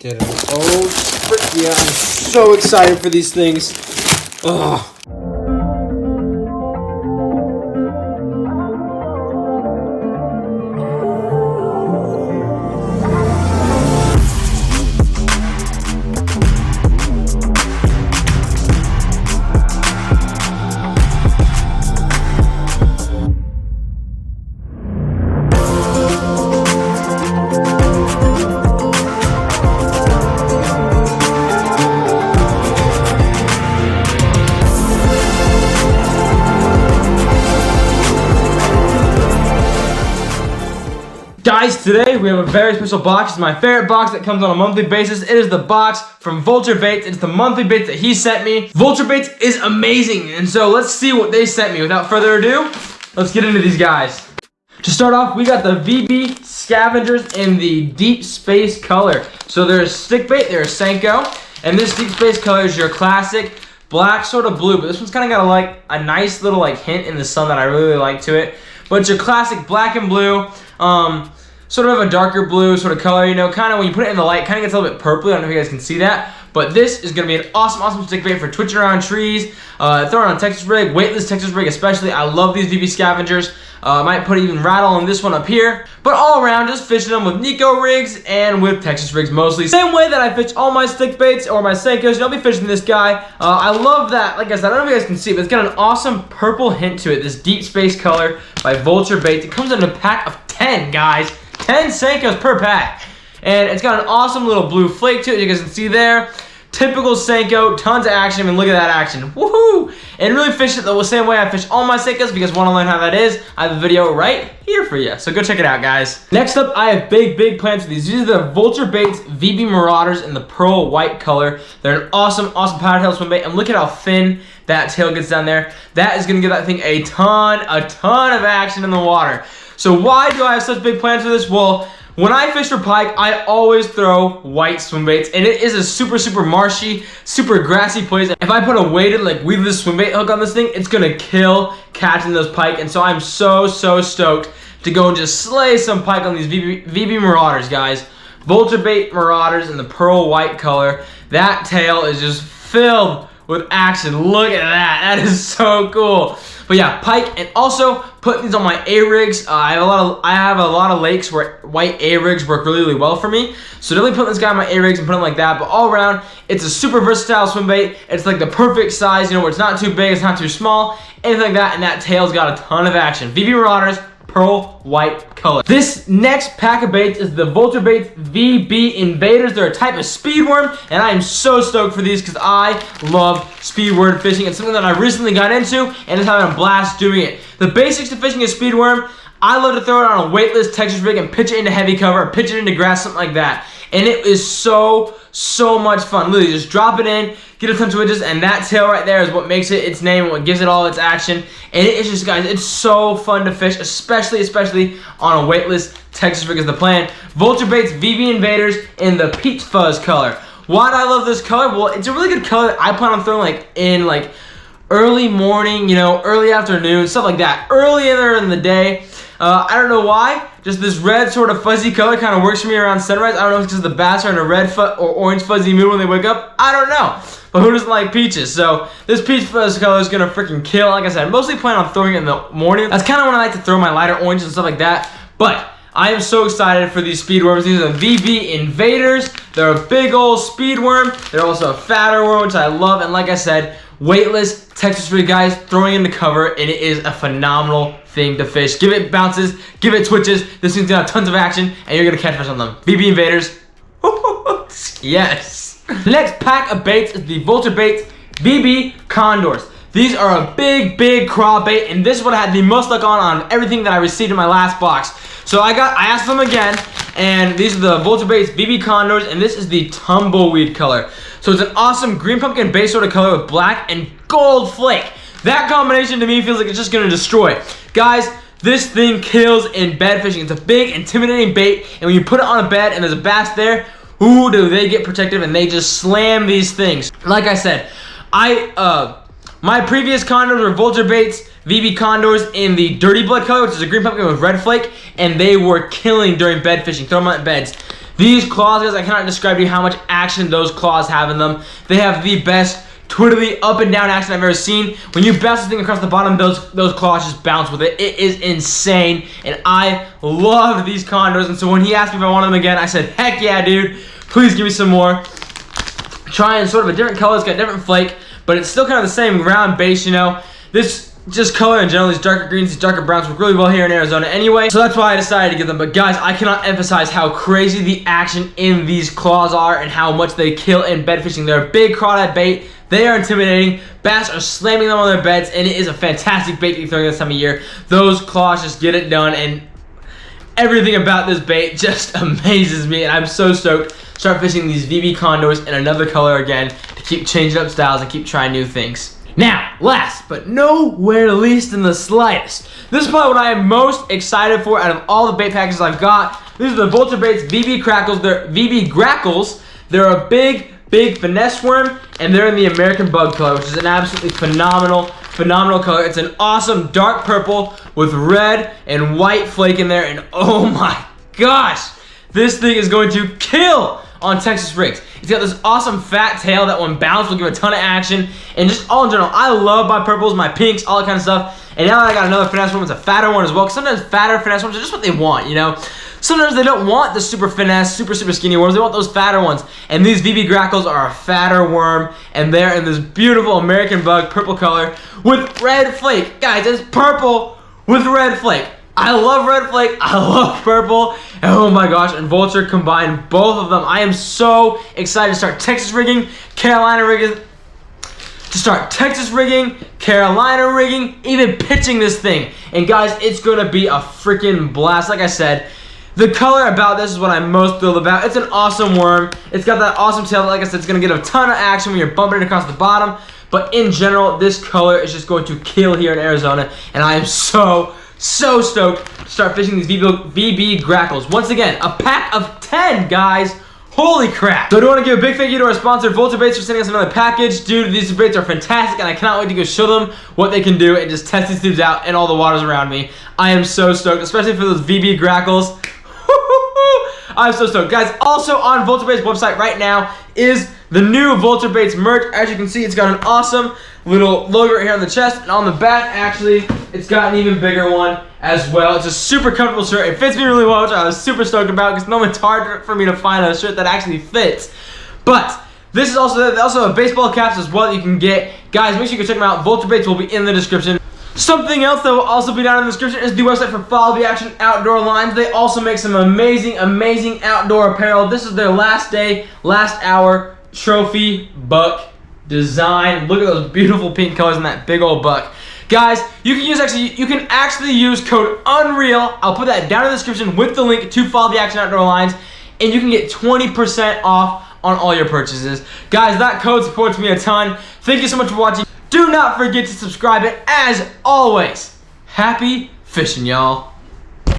Get it. Oh, frick yeah. I'm so excited for these things. Ugh. Guys, today we have a very special box. It's my favorite box that comes on a monthly basis. It is the box from VULTURE Baits. It's the monthly baits that he sent me. VULTURE Baits is amazing, and so let's see what they sent me. Without further ado, let's get into these guys. To start off, we got the VB Scavengers in the Deep Space color. So there's stick bait, there's Senko, and this Deep Space color is your classic black sort of blue, but this one's kind of got like a nice little like hint in the sun that I really like to it. But it's your classic black and blue, sort of a darker blue sort of color, you know, kind of when you put it in the light, kind of gets a little bit purpley. I don't know if you guys can see that. But this is going to be an awesome stick bait for twitching around trees, throwing on Texas rig, weightless Texas rig especially. I love these VB Scavengers. I might put even rattle on this one up here. But all around, just fishing them with Nico rigs and with Texas rigs mostly. Same way that I fish all my stick baits or my Senkos, I'll be fishing this guy. I love that. Like I said, I don't know if you guys can see, but it's got an awesome purple hint to it. This Deep Space color by VULTURE Baits. It comes in a pack of 10, guys. 10 Senkos per pack. And it's got an awesome little blue flake to it, you guys can see there. Typical Senko, tons of action. I mean, look at that action. Woohoo! And really fish it the same way I fish all my Senkos. If you guys want to learn how that is, I have a video right here for you. So go check it out, guys. Next up, I have big plans for these. These are the VULTURE Baits VB Marauders in the pearl white color. They're an awesome powder tail swim bait. And look at how thin that tail gets down there. That is going to give that thing a ton of action in the water. So why do I have such big plans for this? Well, when I fish for pike, I always throw white swim baits, and it is a super marshy, super grassy place. If I put a weighted, like weedless swim bait hook on this thing, it's gonna kill catching those pike, and so I'm so stoked to go and just slay some pike on these VB Marauders, guys. VULTURE Bait Marauders in the pearl white color. That tail is just filled with action. Look at that. That is so cool. But yeah, pike, and also put these on my A-rigs. I have a lot of lakes where white A-rigs work really well for me. So definitely put this guy on my A-rigs and put him like that. But all around, it's a super versatile swim bait. It's like the perfect size, you know, where it's not too big, it's not too small, anything like that. And that tail's got a ton of action. VB Marauders, pearl white color. This next pack of baits is the VULTURE Baits VB Invaders. They're a type of speedworm, and I am so stoked for these because I love speedworm fishing. It's something that I recently got into and is having a blast doing it. The basics to fishing a speedworm, I love to throw it on a weightless Texas rig and pitch it into heavy cover, or pitch it into grass, something like that. And it is so much fun. Literally, just drop it in, get a ton of twitches, and that tail right there is what makes it its name, what gives it all its action. And it is just, guys, it's so fun to fish, especially on a weightless Texas rig is the plan. VULTURE Baits VB Invaders in the peach fuzz color. Why do I love this color? Well, it's a really good color that I plan on throwing in early morning, you know, early afternoon, stuff like that. Earlier in the day. I don't know why. Just this red sort of fuzzy color kind of works for me around sunrise. I don't know if it's because the bats are in a red or orange fuzzy mood when they wake up. I don't know. But who doesn't like peaches? So this peach fuzz color is going to freaking kill. Like I said, I mostly plan on throwing it in the morning. That's kind of when I like to throw my lighter oranges and stuff like that. But I am so excited for these speedworms. These are the VB Invaders. They're a big old speedworm. They're also a fatter worm, which I love. And like I said, weightless Texas rig, guys, throwing in the cover, and it is a phenomenal thing to fish. Give it bounces, give it twitches. This thing's gonna have tons of action, and you're gonna catch fish on them. VB Invaders. Yes. The next pack of baits is the VULTURE Baits VB Condors. These are a big craw bait, and this is what I had the most luck on everything that I received in my last box. So I asked them again, and these are the VULTURE Baits VB Condors, and this is the tumbleweed color. So it's an awesome green pumpkin base sort of color with black and gold flake. That combination to me feels like it's just gonna destroy. Guys, this thing kills in bed fishing. It's a big, intimidating bait, and when you put it on a bed and there's a bass there, ooh, do they get protective and they just slam these things. Like I said, My previous condors were Vulture Baits VB condors in the Dirty Blood color, which is a green pumpkin with red flake, and they were killing during bed fishing. Throw them on beds. These claws, guys, I cannot describe to you how much action those claws have in them. They have the best twiddly up and down action I've ever seen. When you bounce this thing across the bottom, those claws just bounce with it. It is insane, and I love these condors. And so when he asked me if I wanted them again, I said, heck yeah, dude. Please give me some more. Trying sort of a different color. It's got different flake, but it's still kind of the same round base, you know. This just color in general, these darker greens, these darker browns work really well here in Arizona anyway. So that's why I decided to get them. But guys, I cannot emphasize how crazy the action in these claws are and how much they kill in bed fishing. They're a big crawdad bait. They are intimidating. Bass are slamming them on their beds, and it is a fantastic bait to be throwing this time of year. Those claws just get it done, and everything about this bait just amazes me, and I'm so stoked to start fishing these VB condors in another color again to keep changing up styles and keep trying new things. Now, last but nowhere least in the slightest, this is probably what I am most excited for out of all the bait packages I've got. These are the Vulture Baits VB Crackles. They're VB Grackles. They're a big finesse worm, and they're in the American Bug color, which is an absolutely phenomenal color. It's an awesome dark purple with red and white flake in there, and oh my gosh, this thing is going to kill on Texas rigs. It's got this awesome fat tail that when bounced will give a ton of action, and just all in general, I love my purples, my pinks, all that kind of stuff. And now that I got another finesse worm, it's a fatter one as well, because sometimes fatter finesse worms are just what they want, you know. Sometimes they don't want the super finesse, super skinny worms. They want those fatter ones. And these VB Grackles are a fatter worm, and they're in this beautiful American Bug purple color with red flake. Guys, it's purple with red flake. I love red flake. I love purple. Oh my gosh, and Vulture combined both of them. I am so excited to start Texas rigging, Carolina rigging, Carolina rigging, even pitching this thing. And guys, it's gonna be a freaking blast. Like I said, the color about this is what I'm most thrilled about. It's an awesome worm. It's got that awesome tail that, like I said, it's going to get a ton of action when you're bumping it across the bottom. But in general, this color is just going to kill here in Arizona. And I am so stoked to start fishing these VB Grackles. Once again, a pack of 10, guys. Holy crap. So I do want to give a big thank you to our sponsor, Vulture Baits, for sending us another package. Dude, these baits are fantastic, and I cannot wait to go show them what they can do and just test these dudes out in all the waters around me. I am so stoked, especially for those VB Grackles. I'm so stoked. Guys, also on Vulture Baits' website right now is the new Vulture Baits merch. As you can see, it's got an awesome little logo right here on the chest, and on the back, actually, it's got an even bigger one as well. It's a super comfortable shirt. It fits me really well, which I was super stoked about, because normally it's hard for me to find a shirt that actually fits. But this is also a baseball caps as well that you can get. Guys, make sure you go check them out. Vulture Baits will be in the description. Something else that will also be down in the description is the website for Follow the Action Outdoor Lines. They also make some amazing outdoor apparel. This is their last day, last hour trophy buck design. Look at those beautiful pink colors in that big old buck. Guys, you can actually use code UNREAL. I'll put that down in the description with the link to Follow the Action Outdoor Lines, and you can get 20% off on all your purchases. Guys, that code supports me a ton. Thank you so much for watching. Do not forget to subscribe, and as always, happy fishing, y'all.